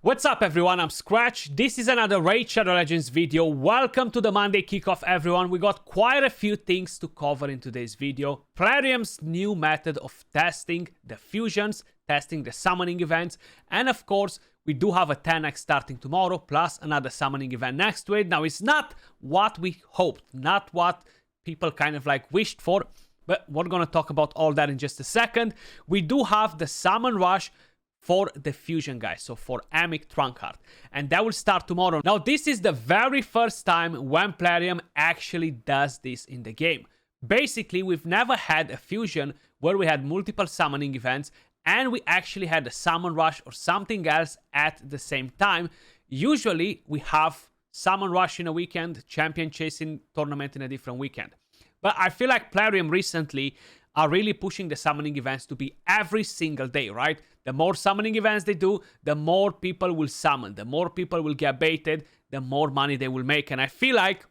What's up everyone, I'm Skratch. This is another Raid Shadow Legends video. Welcome to the Monday kickoff everyone. We got quite a few things to cover in today's video. Plarium's new method of testing the fusions, testing the summoning events, and of course we do have a 10x starting tomorrow, plus another summoning event next to it. Now it's not what we hoped, not what people kind of like wished for, but we're gonna talk about all that in just a second. We do have the summon rush for the fusion guys, so for Amic Trunkheart, and that will start tomorrow. Now this is the very first time when Plarium actually does this in the game. Basically we've never had a fusion where we had multiple summoning events and we actually had a summon rush or something else at the same time. Usually we have summon rush in a weekend, champion chasing tournament in a different weekend, but I feel like Plarium recently are really pushing the summoning events to be every single day, right? The more summoning events they do, the more people will summon, the more people will get baited, the more money they will make. And I feel like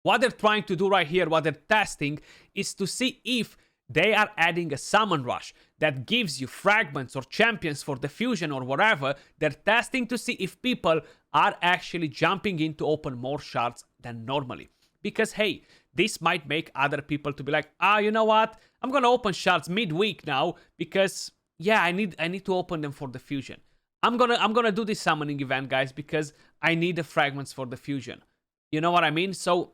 what they're trying to do right here, what they're testing, is to see if they are adding a summon rush that gives you fragments or champions for the fusion or whatever. They're testing to see if people are actually jumping in to open more shards than normally. Because hey, this might make other people to be like, you know what? I'm gonna open shards midweek now because yeah, I need to open them for the fusion. I'm gonna do this summoning event, guys, because I need the fragments for the fusion. You know what I mean? So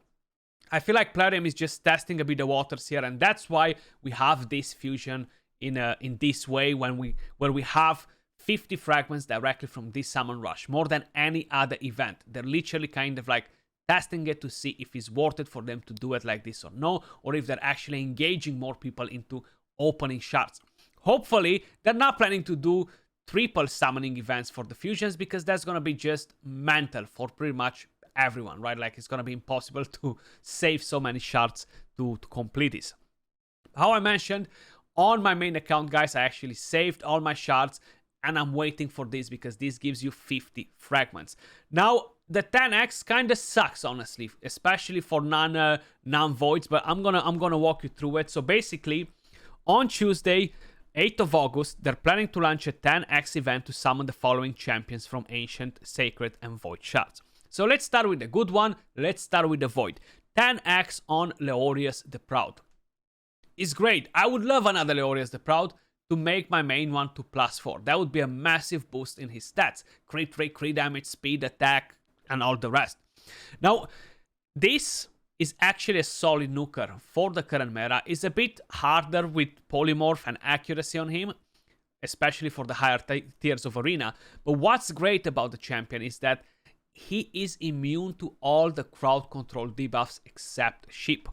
I feel like Plarium is just testing a bit the waters here, and that's why we have this fusion in this way where we have 50 fragments directly from this summon rush, more than any other event. They're literally kind of like testing it to see if it's worth it for them to do it like this or no, or if they're actually engaging more people into opening shards. Hopefully, they're not planning to do triple summoning events for the fusions, because that's going to be just mental for pretty much everyone, right? Like, it's going to be impossible to save so many shards to complete this. How I mentioned, on my main account, guys, I actually saved all my shards, and I'm waiting for this because this gives you 50 fragments. Now, the 10x kind of sucks, honestly, especially for non-voids, but I'm gonna walk you through it. So basically, on Tuesday, 8th of August, they're planning to launch a 10x event to summon the following champions from Ancient, Sacred, and Void shards. So let's start with the good one. Let's start with the Void. 10x on Leorius the Proud. It's great. I would love another Leorius the Proud to make my main one to +4. That would be a massive boost in his stats. Crit rate, crit damage, speed, attack, and all the rest. Now, this is actually a solid nuker for the current meta. It's a bit harder with polymorph and accuracy on him, especially for the higher tiers of arena. But what's great about the champion is that he is immune to all the crowd control debuffs except Sheep.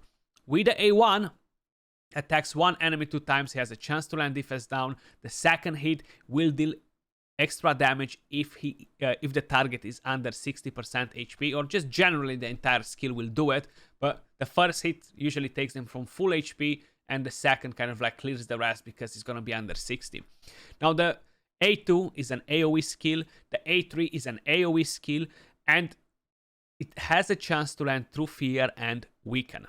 With the A1, attacks one enemy 2 times, he has a chance to land defense down. The second hit will deal extra damage if the target is under 60% HP, or just generally the entire skill will do it, but the first hit usually takes them from full HP, and the second kind of like clears the rest because it's going to be under 60. Now the A2 is an AoE skill, the A3 is an AoE skill, and it has a chance to land through fear and weaken.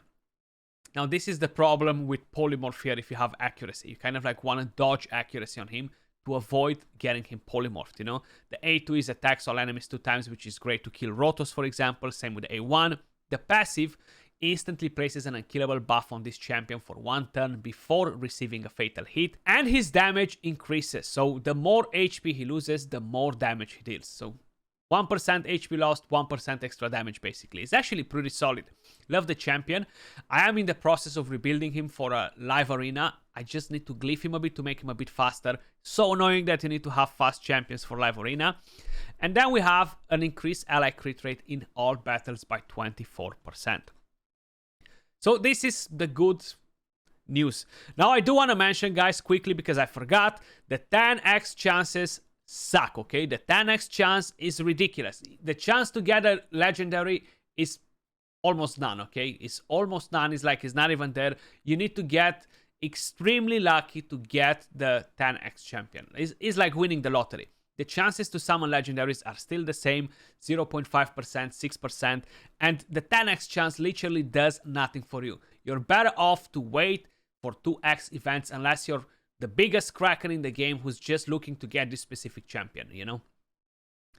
Now this is the problem with polymorph here. If you have accuracy, you kind of like want to dodge accuracy on him to avoid getting him polymorphed, you know. The A2 is attacks all enemies 2 times, which is great to kill Rotos, for example. Same with the A1. The passive instantly places an unkillable buff on this champion for 1 turn before receiving a fatal hit, and his damage increases. So the more HP he loses, the more damage he deals. So 1% HP lost, 1% extra damage, basically. It's actually pretty solid. Love the champion. I am in the process of rebuilding him for a live arena. I just need to glyph him a bit to make him a bit faster. So annoying that you need to have fast champions for live arena. And then we have an increased ally crit rate in all battles by 24%. So this is the good news. Now I do want to mention, guys, quickly, because I forgot, the 10x chances suck, okay? The 10x chance is ridiculous. The chance to get a legendary is almost none, okay? It's almost none. It's like it's not even there. You need to get extremely lucky to get the 10x champion. It's like winning the lottery. The chances to summon legendaries are still the same, 0.5%, 6%, and the 10x chance literally does nothing for you. You're better off to wait for 2x events unless you're the biggest Kraken in the game who's just looking to get this specific champion, you know?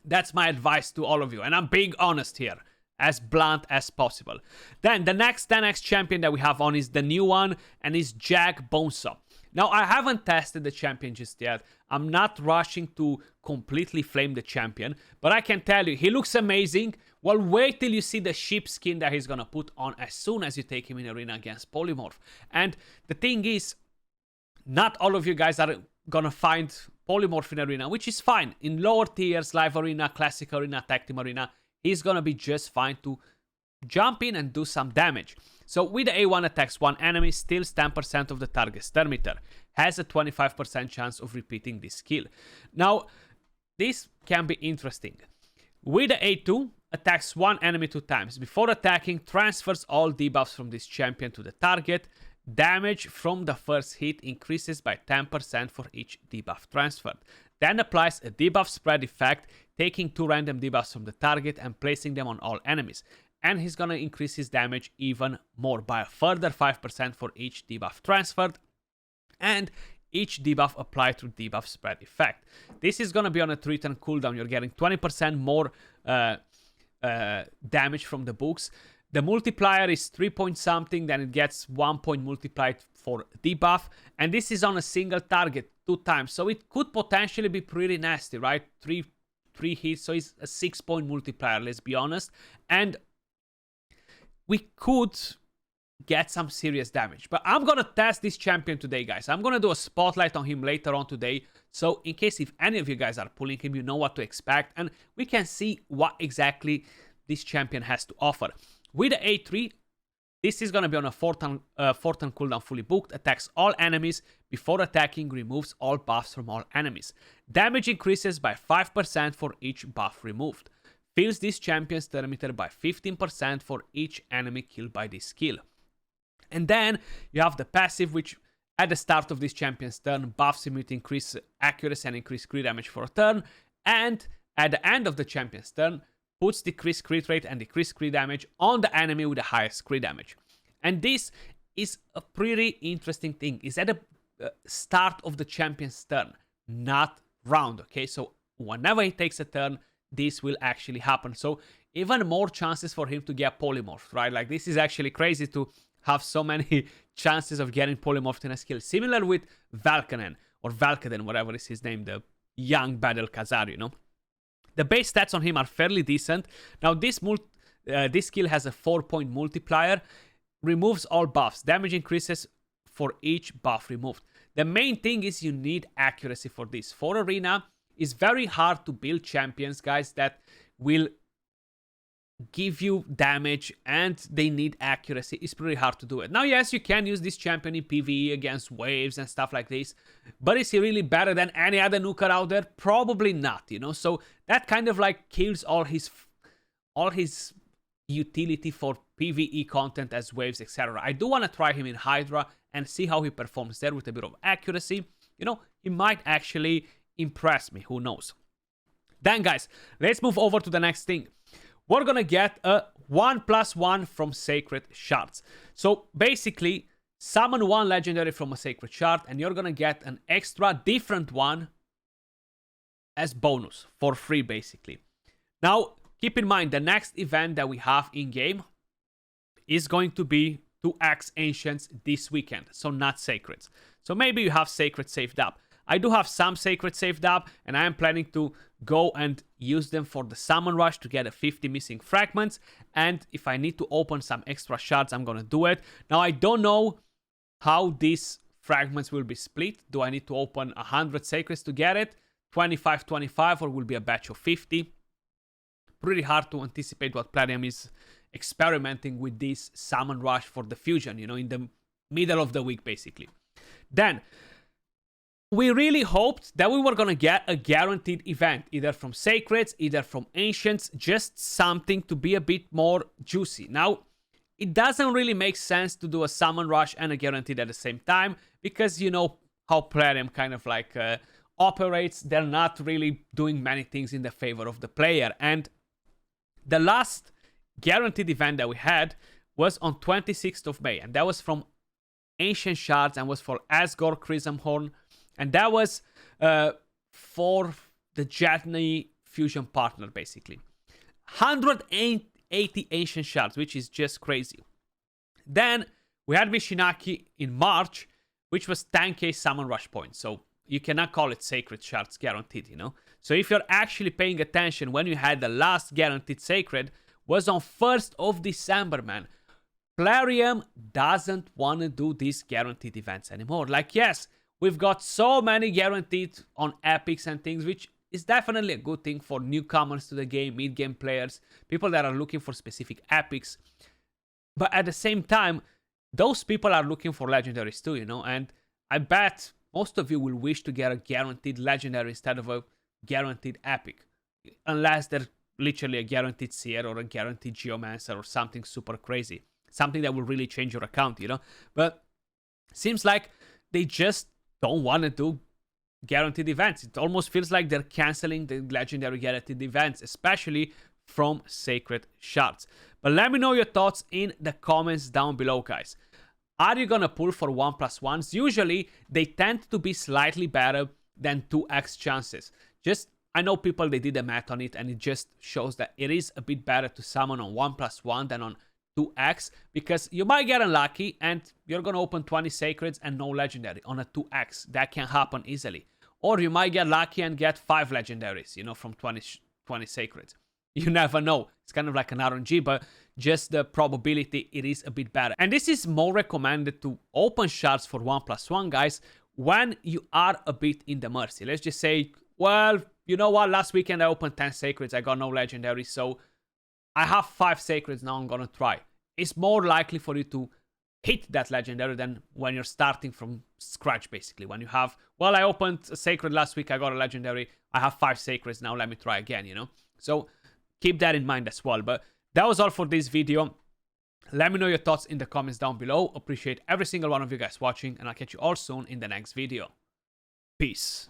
That's my advice to all of you. And I'm being honest here, as blunt as possible. Then the next 10x champion that we have on is the new one, and is Jag Bonesaw. Now, I haven't tested the champion just yet. I'm not rushing to completely flame the champion, but I can tell you, he looks amazing. Well, wait till you see the sheep skin that he's gonna put on as soon as you take him in arena against Polymorph. And the thing is, not all of you guys are gonna find Polymorph in arena, which is fine. In lower tiers, live arena, classic arena, tag team arena, he's gonna be just fine to jump in and do some damage. So with the A1 attacks one enemy, steals 10% of the target's turn meter, has a 25% chance of repeating this skill. Now, this can be interesting. With the A2, attacks one enemy 2 times. Before attacking, transfers all debuffs from this champion to the target. Damage from the first hit increases by 10% for each debuff transferred. Then applies a debuff spread effect, taking 2 random debuffs from the target and placing them on all enemies. And he's gonna increase his damage even more by a further 5% for each debuff transferred, and each debuff applied through debuff spread effect. This is gonna be on a 3-turn cooldown. You're getting 20% more damage from the books. The multiplier is 3 point something, then it gets 1 point multiplied for debuff, and this is on a single target 2 times, so it could potentially be pretty nasty, right? Three hits, so it's a 6 point multiplier, let's be honest, and we could get some serious damage. But I'm gonna test this champion today, guys. I'm gonna do a spotlight on him later on today, so in case if any of you guys are pulling him, you know what to expect, and we can see what exactly this champion has to offer. With the A3, this is gonna be on a 4-turn cooldown, fully booked, attacks all enemies, before attacking removes all buffs from all enemies. Damage increases by 5% for each buff removed. Fills this champion's turn meter by 15% for each enemy killed by this skill. And then you have the passive, which at the start of this champion's turn buffs him with increased accuracy and increased crit damage for a turn, and at the end of the champion's turn puts decreased crit rate and decreased crit damage on the enemy with the highest crit damage. And this is a pretty interesting thing. It's at the start of the champion's turn, not round, okay? So whenever he takes a turn, this will actually happen. So even more chances for him to get polymorphed, right? Like, this is actually crazy to have so many chances of getting polymorphed in a skill. Similar with Valkanen, or Valkaden, whatever is his name, the young battle Khazar, you know? The base stats on him are fairly decent. Now, this skill has a 4-point multiplier, removes all buffs, damage increases for each buff removed. The main thing is you need accuracy for this. For arena, it's very hard to build champions, guys, that will give you damage and they need accuracy. It's pretty hard to do it. Now, yes, you can use this champion in PvE against waves and stuff like this, but is he really better than any other nuker out there? Probably not, you know? So that kind of like kills all his utility for PvE content as waves, etc. I do want to try him in Hydra and see how he performs there with a bit of accuracy. You know, he might actually impress me, who knows. Then, guys, let's move over to the next thing. We're gonna get a 1+1 from Sacred Shards. So basically, summon 1 legendary from a Sacred Shard and you're gonna get an extra different one as bonus for free, basically. Now, keep in mind, the next event that we have in game is going to be 2x Ancients this weekend, so not Sacreds. So maybe you have Sacred saved up. I do have some Sacred saved up, and I am planning to go and use them for the Summon Rush to get a 50 missing fragments. And if I need to open some extra shards, I'm gonna do it. Now, I don't know how these fragments will be split. Do I need to open 100 Sacreds to get it? 25, or will be a batch of 50? Pretty hard to anticipate what Plarium is experimenting with this Summon Rush for the Fusion, you know, in the middle of the week, basically. Then, we really hoped that we were going to get a guaranteed event, either from Sacreds, either from Ancients, just something to be a bit more juicy. Now, it doesn't really make sense to do a Summon Rush and a guaranteed at the same time, because you know how Plarium kind of like operates. They're not really doing many things in the favor of the player. And the last guaranteed event that we had was on 26th of May, and that was from Ancient Shards and was for Asgore Crimson Horn. And that was for the Jetney fusion partner, basically. 180 ancient shards, which is just crazy. Then we had Mishinaki in March, which was 10k summon rush points. So you cannot call it sacred shards guaranteed, you know. So if you're actually paying attention, when you had the last guaranteed sacred was on 1st of December, man. Plarium doesn't want to do these guaranteed events anymore. Like, yes, we've got so many guaranteed on epics and things, which is definitely a good thing for newcomers to the game, mid-game players, people that are looking for specific epics. But at the same time, those people are looking for legendaries too, you know, and I bet most of you will wish to get a guaranteed legendary instead of a guaranteed epic, unless they're literally a guaranteed seer or a guaranteed geomancer or something super crazy, something that will really change your account, you know. But seems like they just don't want to do guaranteed events. It almost feels like they're canceling the legendary guaranteed events, especially from sacred shards. But let me know your thoughts in the comments down below, guys. Are you gonna pull for 1+1s? Usually they tend to be slightly better than 2x chances. Just, I know people, they did a math on it, and it just shows that it is a bit better to summon on 1+1 than on 2x, because you might get unlucky and you're gonna open 20 sacreds and no legendary on a 2x. That can happen easily. Or you might get lucky and get 5 legendaries, you know, from 20 sacreds. You never know. It's kind of like an RNG, but just the probability, it is a bit better. And this is more recommended to open shards for 1+1, guys, when you are a bit in the mercy. Let's just say, well, you know what, last weekend I opened 10 sacreds, I got no legendary, so I have 5 sacreds, now I'm gonna try. It's more likely for you to hit that legendary than when you're starting from scratch, basically. When you have, well, I opened a sacred last week, I got a legendary, I have 5 sacreds, now let me try again, you know? So keep that in mind as well. But that was all for this video. Let me know your thoughts in the comments down below. Appreciate every single one of you guys watching, and I'll catch you all soon in the next video. Peace.